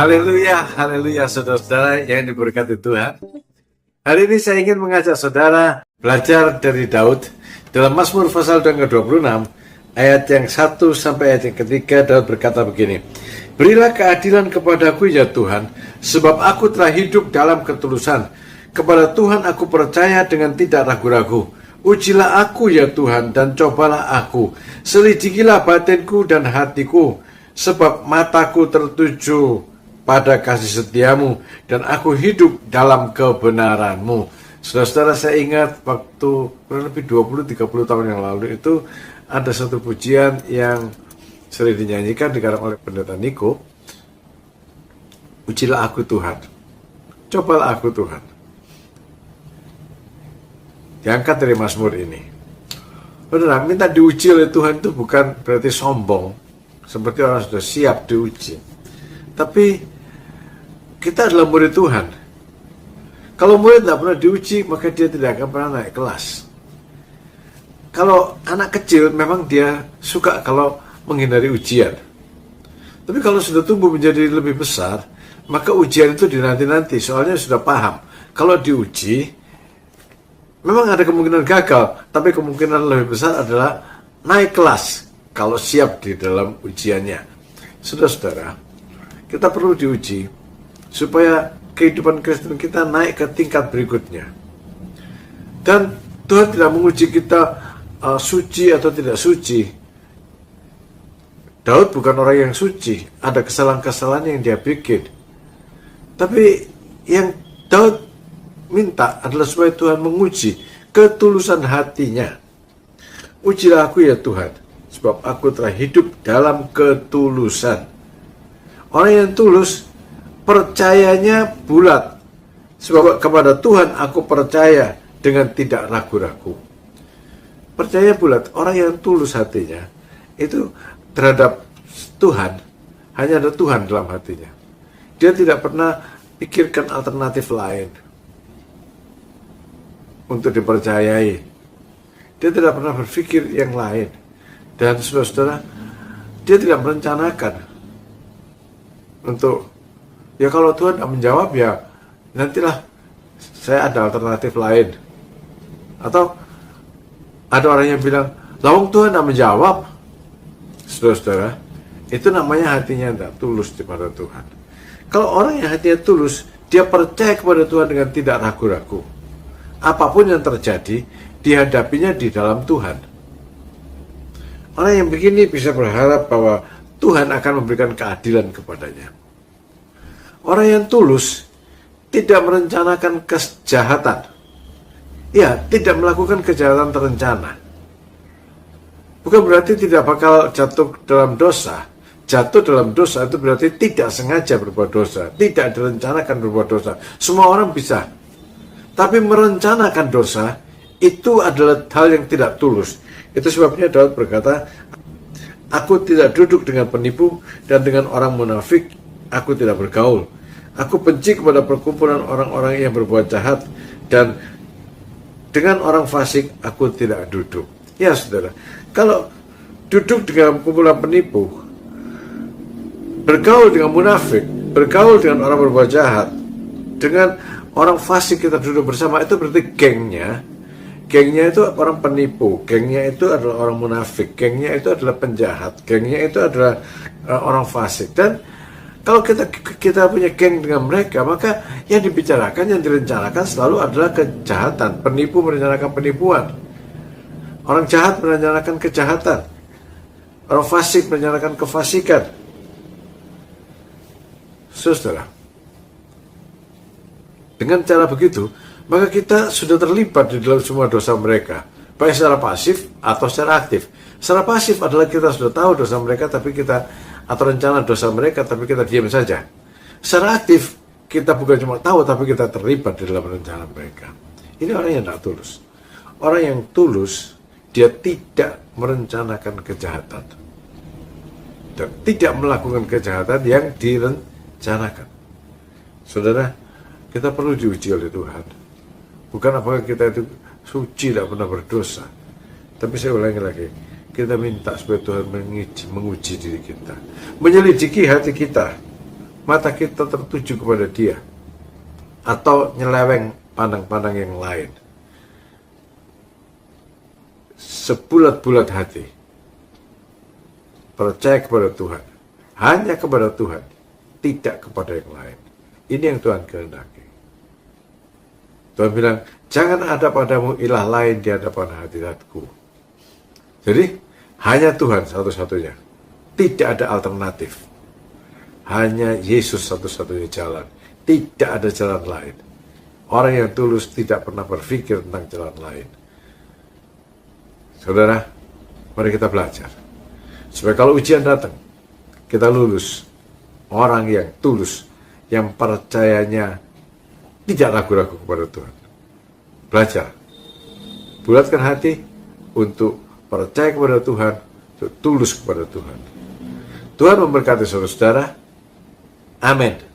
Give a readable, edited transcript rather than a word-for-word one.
Haleluya, haleluya saudara-saudara yang diberkati Tuhan. Hari ini saya ingin mengajak saudara belajar dari Daud dalam Mazmur pasal yang ke-26 ayat yang 1 sampai ayat yang ketiga. Daud berkata begini, "Berilah keadilan kepadaku ya Tuhan, sebab aku telah hidup dalam ketulusan. Kepada Tuhan aku percaya dengan tidak ragu-ragu. Ujilah aku ya Tuhan dan cobalah aku. Selidikilah batinku dan hatiku, sebab mataku tertuju pada kasih setiamu dan aku hidup dalam kebenaranmu." Saudara-saudara, saya ingat waktu kurang lebih 20-30 tahun yang lalu itu ada satu pujian yang sering dinyanyikan digarap oleh pendeta Niko. Ujilah aku Tuhan, cobalah aku Tuhan. Diangkat dari Mazmur ini. Saudara, minta diuji oleh Tuhan itu bukan berarti sombong, seperti orang sudah siap diuji. Tapi kita adalah murid Tuhan. Kalau murid tidak pernah diuji, maka dia tidak akan pernah naik kelas. Kalau anak kecil, memang dia suka kalau menghindari ujian. Tapi kalau sudah tumbuh menjadi lebih besar, maka ujian itu dinanti-nanti, soalnya sudah paham. Kalau diuji, memang ada kemungkinan gagal, tapi kemungkinan lebih besar adalah naik kelas kalau siap di dalam ujiannya. Saudara-saudara, kita perlu diuji supaya kehidupan Kristen kita naik ke tingkat berikutnya. Dan Tuhan tidak menguji kita suci atau tidak suci. Daud bukan orang yang suci, ada kesalahan-kesalahan yang dia bikin. Tapi yang Daud minta adalah supaya Tuhan menguji ketulusan hatinya. Ujilah aku ya Tuhan, sebab aku telah hidup dalam ketulusan. Orang yang tulus percayanya bulat, sebab kepada Tuhan aku percaya dengan tidak ragu-ragu. Percaya bulat, orang yang tulus hatinya itu terhadap Tuhan, hanya ada Tuhan dalam hatinya. Dia tidak pernah pikirkan alternatif lain untuk dipercayai. Dia tidak pernah berpikir yang lain. Dan saudara-saudara, dia tidak merencanakan untuk, ya kalau Tuhan tidak menjawab, ya nantilah saya ada alternatif lain. Atau ada orang yang bilang, lawang Tuhan tidak menjawab. Saudara-saudara, itu namanya hatinya tidak tulus kepada Tuhan. Kalau orang yang hatinya tulus, dia percaya kepada Tuhan dengan tidak ragu-ragu. Apapun yang terjadi, dihadapinya di dalam Tuhan. Orang yang begini bisa berharap bahwa Tuhan akan memberikan keadilan kepadanya. Orang yang tulus tidak merencanakan kejahatan. Ya, tidak melakukan kejahatan terencana. Bukan berarti tidak bakal jatuh dalam dosa. Jatuh dalam dosa itu berarti tidak sengaja berbuat dosa, tidak direncanakan berbuat dosa. Semua orang bisa. Tapi merencanakan dosa itu adalah hal yang tidak tulus. Itu sebabnya Daud berkata, "Aku tidak duduk dengan penipu dan dengan orang munafik aku tidak bergaul. Aku benci kepada perkumpulan orang-orang yang berbuat jahat dan dengan orang fasik aku tidak duduk." Ya saudara, kalau duduk dengan kumpulan penipu, bergaul dengan munafik, bergaul dengan orang berbuat jahat, dengan orang fasik kita duduk bersama, itu berarti gengnya itu orang penipu, gengnya itu adalah orang munafik, gengnya itu adalah penjahat, gengnya itu adalah orang fasik. Dan kalau kita punya geng dengan mereka, maka yang dibicarakan, yang direncanakan selalu adalah kejahatan. Penipu merencanakan penipuan, orang jahat merencanakan kejahatan, orang fasik merencanakan kefasikan. Saudara, dengan cara begitu, maka kita sudah terlibat di dalam semua dosa mereka, baik secara pasif atau secara aktif. Secara pasif adalah kita sudah tahu dosa mereka, atau rencana dosa mereka, tapi kita diam saja. Secara aktif, kita bukan cuma tahu, tapi kita terlibat di dalam rencana mereka. Ini orang yang tidak tulus. Orang yang tulus, dia tidak merencanakan kejahatan dan tidak melakukan kejahatan yang direncanakan. Saudara, kita perlu diuji oleh Tuhan. Bukan apakah kita itu suci, tidak pernah berdosa. Tapi saya ulangi lagi, kita minta supaya Tuhan menguji diri kita, menyelidiki hati kita, mata kita tertuju kepada Dia, atau nyeleweng pandang-pandang yang lain. Sebulat-bulat hati percaya kepada Tuhan, hanya kepada Tuhan, tidak kepada yang lain. Ini yang Tuhan kehendaki. Tuhan bilang, jangan ada padamu ilah lain di hadapan hadiratku. Jadi hanya Tuhan satu-satunya, tidak ada alternatif. Hanya Yesus satu-satunya jalan, tidak ada jalan lain. Orang yang tulus tidak pernah berpikir tentang jalan lain. Saudara, mari kita belajar supaya kalau ujian datang, kita lulus orang yang tulus, yang percayanya tidak ragu-ragu kepada Tuhan. Belajar, bulatkan hati untuk percaya kepada Tuhan, untuk tulus kepada Tuhan. Tuhan memberkati saudara-saudara. Amin.